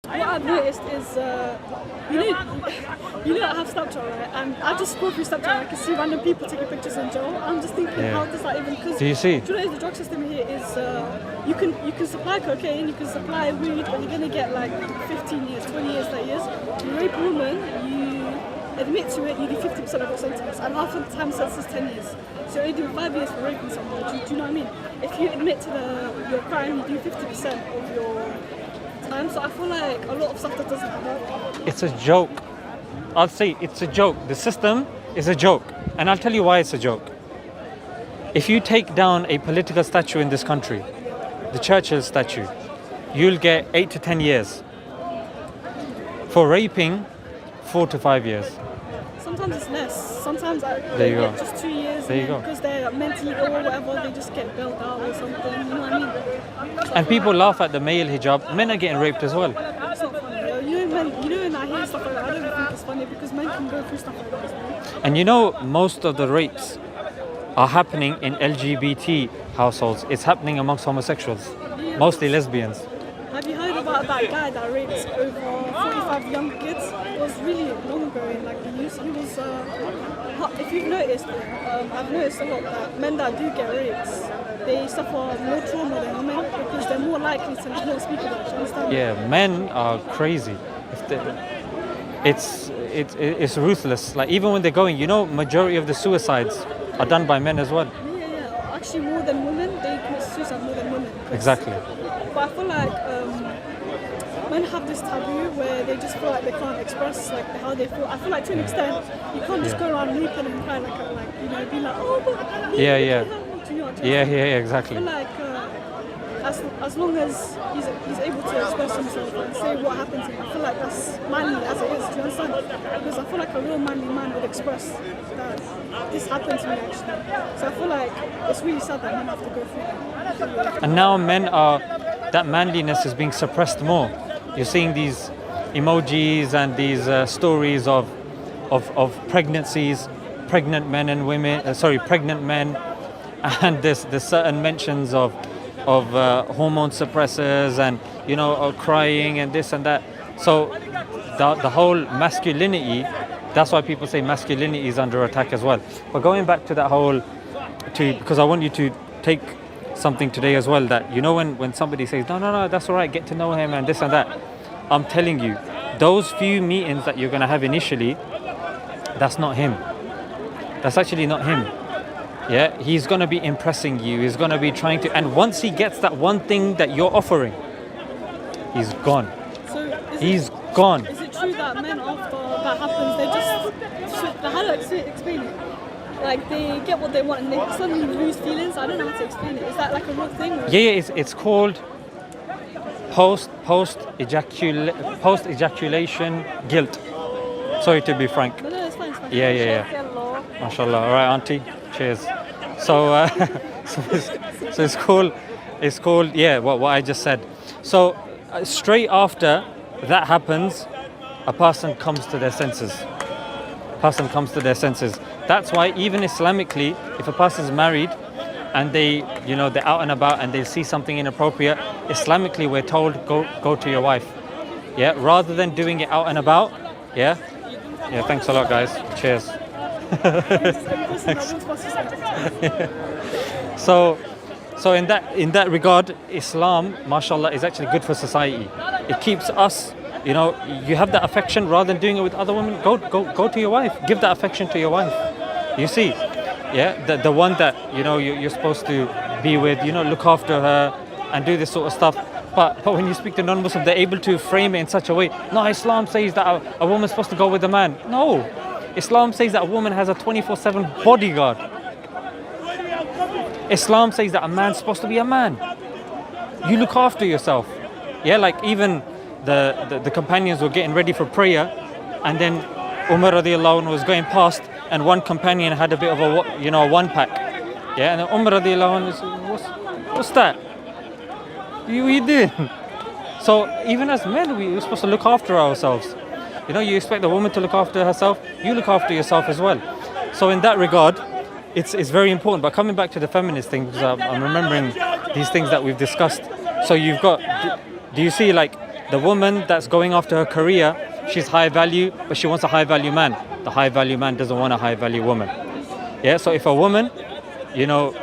What I've noticed is, I have Snapchat, right? And I just scroll through Snapchat and I can see random people taking pictures in jail. I'm just thinking, how does that even? Because do you see? Do you know the drug system here is you can supply cocaine, you can supply weed, but you're gonna get like 15 years, 20 years, 30 years. You rape a woman, you admit to it, you do 50% of your sentence, and half of the time sentence is 10 years. So you do 5 years for raping someone. Do you know what I mean? If you admit to your crime, you do 50% of your time. So I feel like a lot of stuff that doesn't happen. It's a joke. I'll say it's a joke. The system is a joke. And I'll tell you why it's a joke. If you take down a political statue in this country, the Churchill statue, you'll get 8 to 10 years. For raping, 4 to 5 years. Sometimes it's less. Sometimes they get just 2 years. There you go. Because they're mentally ill or whatever, they just get bailed out or something. You know what I mean? And people laugh at the male hijab. Men are getting raped as well. It's not funny. When I hear stuff like that, I don't think it's funny because men can go through stuff like that as well. And most of the rapes are happening in LGBT households. It's happening amongst homosexuals, mostly lesbians. Have you heard about that guy that raped over 45 young kids? It was really long ago in like the news. He was, if you've noticed, I've noticed a lot that men that do get raped, they suffer more trauma than women because they're more likely to not speak about it. You understand? Yeah, men are crazy. It's ruthless. Like even when they're going, majority of the suicides are done by men as well. Yeah. Actually, more than women, they commit suicide more than women. Exactly. But I feel like men have this taboo where they just feel like they can't express like how they feel. I feel like to an extent, you can't just go around weeping and crying be like, oh, but he helped me. Do you know what I'm saying? Yeah, exactly. I feel like as long as he's able to express himself and say what happened to him, I feel like that's manly as it is. Do you understand? Because I feel like a real manly man would express that this happened to me actually. So I feel like it's really sad that men have to go through that. And now that manliness is being suppressed more. You're seeing these emojis and these stories of pregnancies, pregnant men and women. Pregnant men, and there's certain mentions of hormone suppressors and crying and this and that. So the whole masculinity. That's why people say masculinity is under attack as well. But going back to that because I want you to take something today as well, that when somebody says no, that's all right, get to know him and this and that, I'm telling you, those few meetings that you're going to have initially, that's not him. That's actually not him. Yeah, he's going to be impressing you, he's going to be trying to, and once he gets that one thing that you're offering, he's gone. He's gone. Is it true that men after that happens, they just, how do I explain it? Like they get what they want and they suddenly lose feelings. I don't know how to explain it. Is that like a real thing? Or? Yeah, it's called post ejaculation guilt. Sorry to be frank. No, it's fine. Yeah. MashaAllah. All right, auntie. Cheers. So it's called what I just said. So straight after that happens, a person comes to their senses. That's why even Islamically, if a person is married and they're out and about and they see something inappropriate, Islamically we're told go to your wife. Yeah, rather than doing it out and about. Yeah. Thanks a lot, guys. Cheers. So in that regard, Islam, mashallah, is actually good for society. It keeps us. You have that affection rather than doing it with other women. Go to your wife. Give that affection to your wife. You see, the one that you're supposed to be with. Look after her and do this sort of stuff. But when you speak to non-Muslims, they're able to frame it in such a way. No, Islam says that a woman's supposed to go with a man. No, Islam says that a woman has a 24/7 bodyguard. Islam says that a man's supposed to be a man. You look after yourself. Like even the companions were getting ready for prayer, and then Umar radiallahu anhu was going past, and one companion had a bit of a one pack. And then Umar radiallahu anhu said, what's that? What are you doing? So even as men, we're supposed to look after ourselves. You expect the woman to look after herself, you look after yourself as well. So in that regard, it's very important. But coming back to the feminist thing, because I'm remembering these things that we've discussed. So you've got, do you see like the woman that's going after her career, she's high value, but she wants a high value man. The high value man doesn't want a high value woman. Yeah, so if a woman, you know,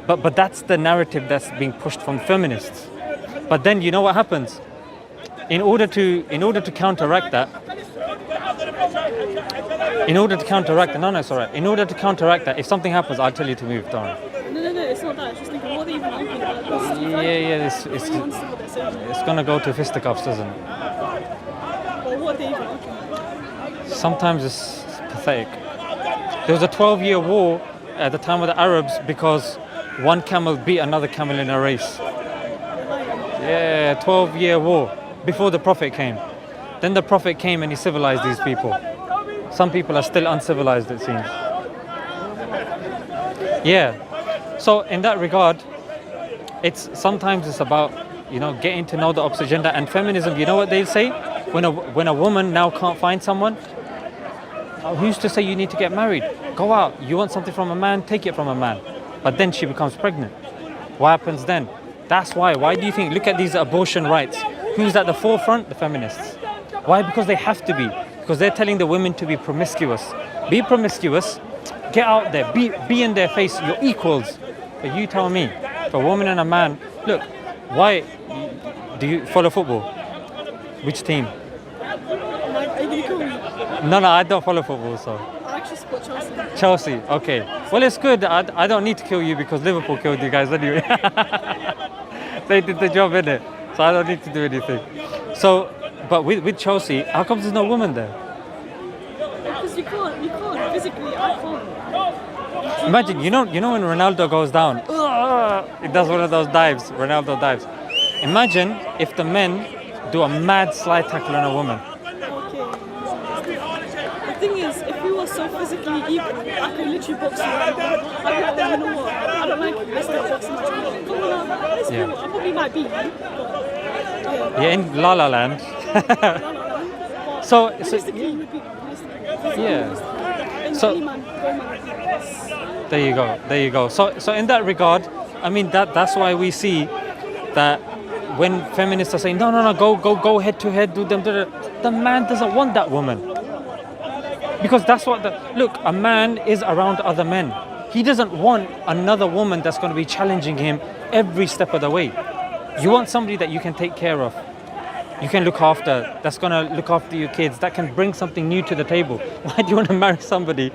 but that's the narrative that's being pushed from feminists. But then you know what happens? In order to counteract that, no, it's all right. In order to counteract that, if something happens, I'll tell you to move, don't worry. No, it's not that. It's just thinking, what are they even arguing about? It's gonna go to fisticuffs, isn't it? Well, what are they even arguing about? Sometimes it's pathetic. There was a 12-year war at the time of the Arabs because one camel beat another camel in a race. Yeah, 12-year war before the Prophet came. Then the Prophet came and he civilized these people. Some people are still uncivilized, it seems. Yeah. So in that regard, sometimes it's about, you know, getting to know the opposite gender. And feminism, you know what they say? When a woman now can't find someone, who used to say you need to get married? Go out. You want something from a man, take it from a man. But then she becomes pregnant. What happens then? That's why. Why do you think? Look at these abortion rights. Who's at the forefront? The feminists. Why? Because they have to be. Because they're telling the women to be promiscuous. Be promiscuous. Get out there. Be in their face. You're equals. But you tell me, if a woman and a man, look, why do you follow football? Which team? No, I don't follow football, so. I actually support Chelsea. Chelsea, okay. Well, it's good. I don't need to kill you because Liverpool killed you guys anyway. They did the job, innit? So I don't need to do anything. So, but with Chelsea, how come there's no woman there? Because you can't. Physically, I can't. Imagine, you know when Ronaldo goes down, he does one of those dives, Ronaldo dives. Imagine if the men do a mad slide tackle on a woman. The thing is, if we were so physically equal, I could literally box you right now. I'd be like, you know what? I don't like it. Let's not box much. Come on, let's go. I probably might beat you, but yeah, in La La Land. So realistically, you would beat me. Yeah. So there you go. So in that regard, I mean that's why we see that when feminists are saying no, go head to head, do them, the man doesn't want that woman. Because that's what look, a man is around other men. He doesn't want another woman that's going to be challenging him every step of the way. You want somebody that you can take care of, you can look after, that's going to look after your kids, that can bring something new to the table. Why do you want to marry somebody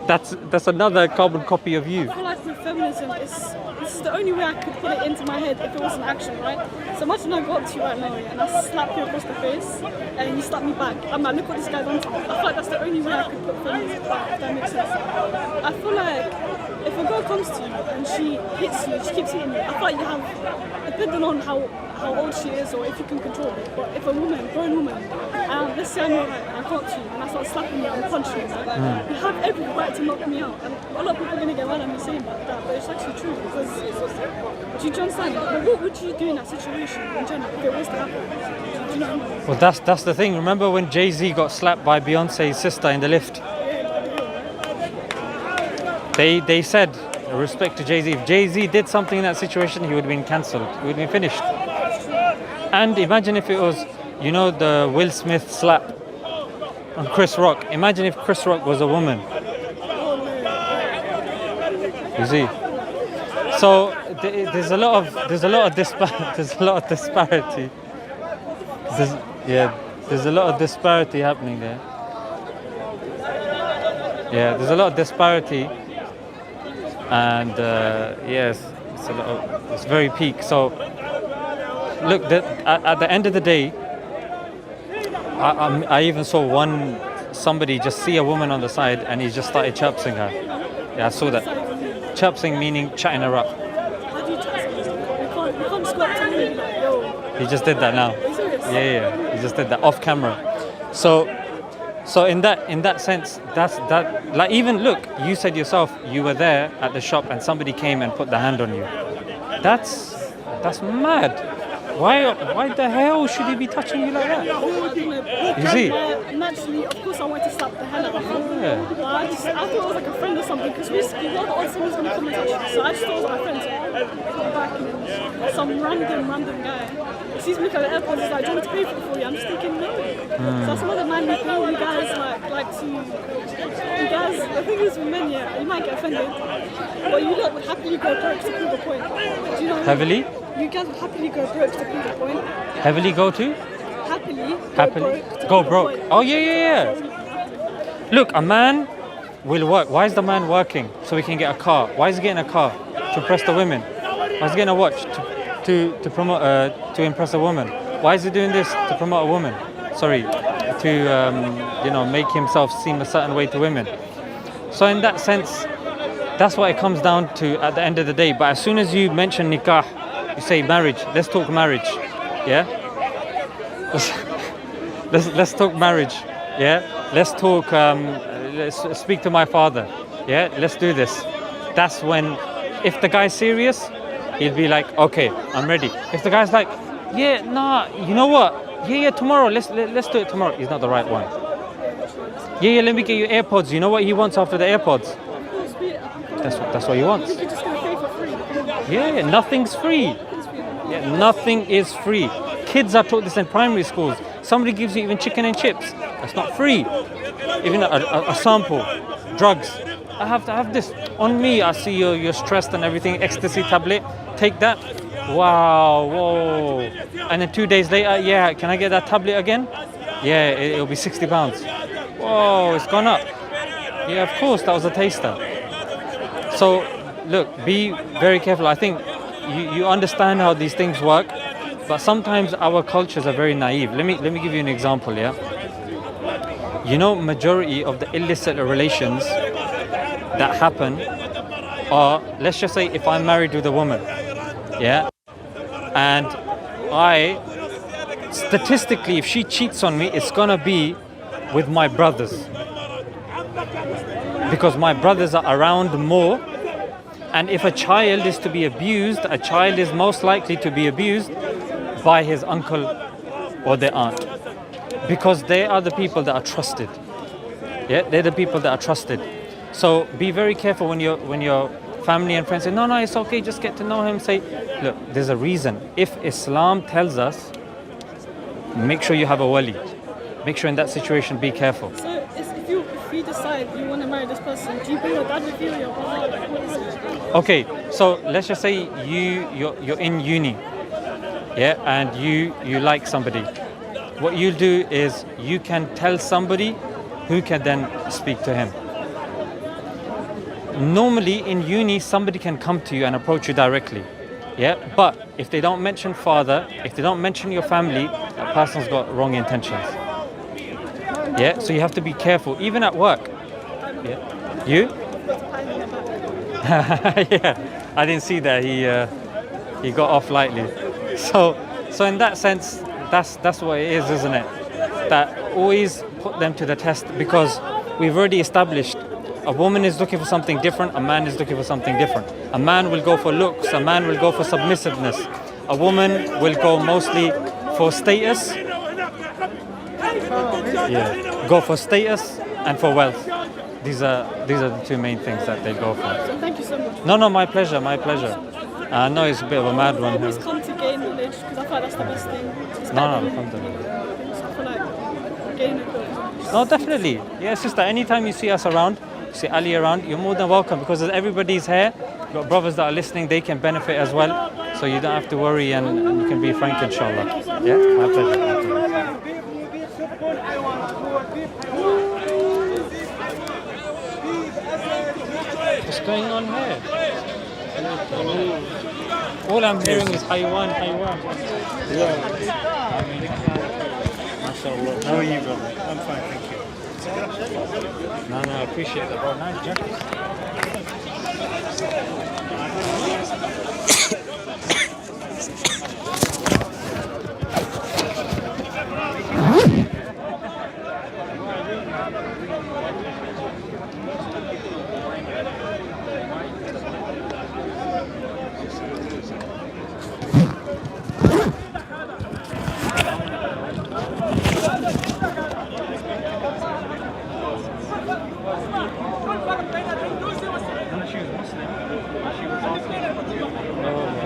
that's another carbon copy of you? I feel like with feminism, this is the only way I could put it into my head if it was an action, right? So imagine I go up to you right now and I slap you across the face and you slap me back. I'm like, look what this guy's done to me. I feel like that's the only way I could put feminism back, if that makes sense. I feel like if a girl comes to you and she hits you, she keeps hitting you, I feel like you have, depending on how old she is or if you can control it, but if a grown woman, let's say I'm alright and I can't you and I start slapping you and punching you, you have every right to knock me out. And a lot of people are going to get mad at me saying that, but it's actually true because, do you understand? But what would you do in that situation in general if it was to happen? Do you know what I mean? Well, that's the thing. Remember when Jay-Z got slapped by Beyonce's sister in the lift? They said, respect to Jay-Z, if Jay-Z did something in that situation, he would have been cancelled. He would have been finished. And imagine if it was, the Will Smith slap on Chris Rock. Imagine if Chris Rock was a woman. You see? So there's a lot of disparity. There's a lot of disparity happening there. Yeah, there's a lot of disparity, and yes, it's very peak. So look, at the end of the day, I even saw somebody just see a woman on the side and he just started chirping her. Yeah, I saw that. Chirping meaning chatting her up. How do you chat someone? You can't just go up to me and be like, yo. He just did that now. Are you serious? Yeah, he just did that off camera. So in that sense, that's that. Like, even look, you said yourself you were there at the shop and somebody came and put their hand on you. That's mad. Why the hell should he be touching you like that? You see? Naturally, of course, I want to slap the hell out of him. Yeah. I thought it was like a friend or something because we were the odds someone's going to come and touch you. So I just thought it was my friend. So I come back and some random guy sees me at the airport, he's like, do you want me to pay for it for you? I'm just thinking, no. So that's another manly thing. You guys like to, you guys, the thing is with men, yeah, you might get offended, but you lot would happily go broke to prove a point. Do you know what I mean? You guys would happily go broke to prove a point. Heavily go to? Happily go broke. Oh yeah. Look, a man will work. Why is the man working? So he can get a car. Why is he getting a car? To impress the women. Why is he getting a watch? To promote to impress a woman. Why is he doing this? To promote a woman. Sorry, to make himself seem a certain way to women. So in that sense, that's what it comes down to at the end of the day. But as soon as you mention nikah, you say marriage. Let's talk marriage. Yeah. Let's talk marriage. Yeah. Let's talk. Let's speak to my father. Yeah. Let's do this. That's when, if the guy's serious, he'll be like, okay, I'm ready. If the guy's like, yeah, nah, you know what? Yeah, tomorrow. Let's do it tomorrow. He's not the right one. Yeah, let me get you AirPods. You know what he wants after the AirPods? That's what he wants. Yeah, nothing's free. Yeah, nothing is free. Kids are taught this in primary schools. Somebody gives you even chicken and chips. That's not free. Even a sample. Drugs. I have to have this. On me, I see you're stressed and everything. Ecstasy tablet. Take that. Wow, whoa. And then 2 days later, yeah, can I get that tablet again? Yeah, it'll be £60. Whoa, it's gone up. Yeah, of course, that was a taster. So, look, be very careful. I think you understand how these things work, but sometimes our cultures are very naive. Let me give you an example, yeah? You know, majority of the illicit relations that happen are, let's just say if I'm married with a woman, yeah? And statistically, if she cheats on me, it's gonna be with my brothers. Because my brothers are around more. And if a child is to be abused, a child is most likely to be abused by his uncle or their aunt. Because they are the people that are trusted. Yeah, they're the people that are trusted. So be very careful when your family and friends say, no, it's okay, just get to know him. Say, look, there's a reason. If Islam tells us, make sure you have a wali. Make sure in that situation, be careful. So if you decide you want to marry this person, do you bring your dad with you or your brother? Like, what is it? Okay, so let's just say you're in uni, yeah, and you like somebody. What you do is you can tell somebody who can then speak to him. Normally in uni, somebody can come to you and approach you directly, yeah. But if they don't mention father, if they don't mention your family, that person's got wrong intentions. Yeah, so you have to be careful, even at work. Yeah, you? Yeah, I didn't see that. He got off lightly. So in that sense, that's what it is, isn't it? That always put them to the test, because we've already established a woman is looking for something different, a man is looking for something different. A man will go for looks, a man will go for submissiveness. A woman will go mostly for status. Yeah, go for status and for wealth. These are the two main things that they go for. So thank you so much. No, my pleasure. I know it's a bit of a mad one. Always come to gain knowledge, because I feel like that's the best thing. No, alhamdulillah. I feel like gaining knowledge. No, definitely. Yeah, sister, anytime you see us around, you see Ali around, you're more than welcome, because as everybody's here, you've got brothers that are listening, they can benefit as well. So you don't have to worry, and you can be frank, inshallah. Yeah, my pleasure. What's going on here? All I'm hearing is Haywan. Yeah. MashaAllah. How are you, brother? I'm fine, thank you. No, I appreciate that, bro. Nice jacket. She was Muslim. She was also. Oh.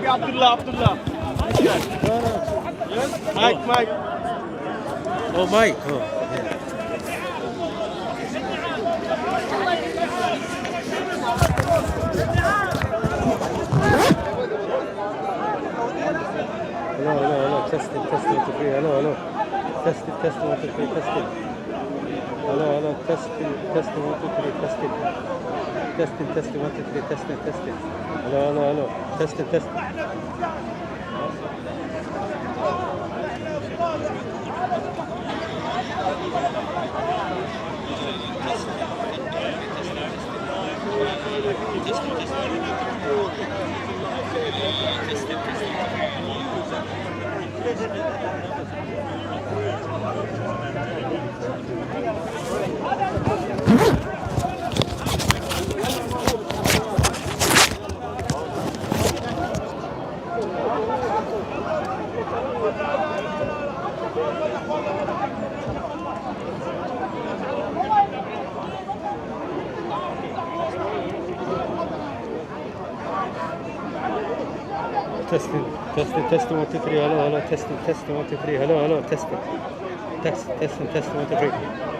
Abdullah. Mike. Oh, Mike. Oh, yeah. Hello. Testing, 1, 2, 3. Hello. Testing, 1, 2, 3. Testing. Hello. Testing, 1, 2, 3. Testing. Testing, 1, 2, 3. Testing. Hello. Testing. Testing, 1, 2, 3. Hello. Testing, 1, 2, 3. Hello. Testing, 1, 2, 3.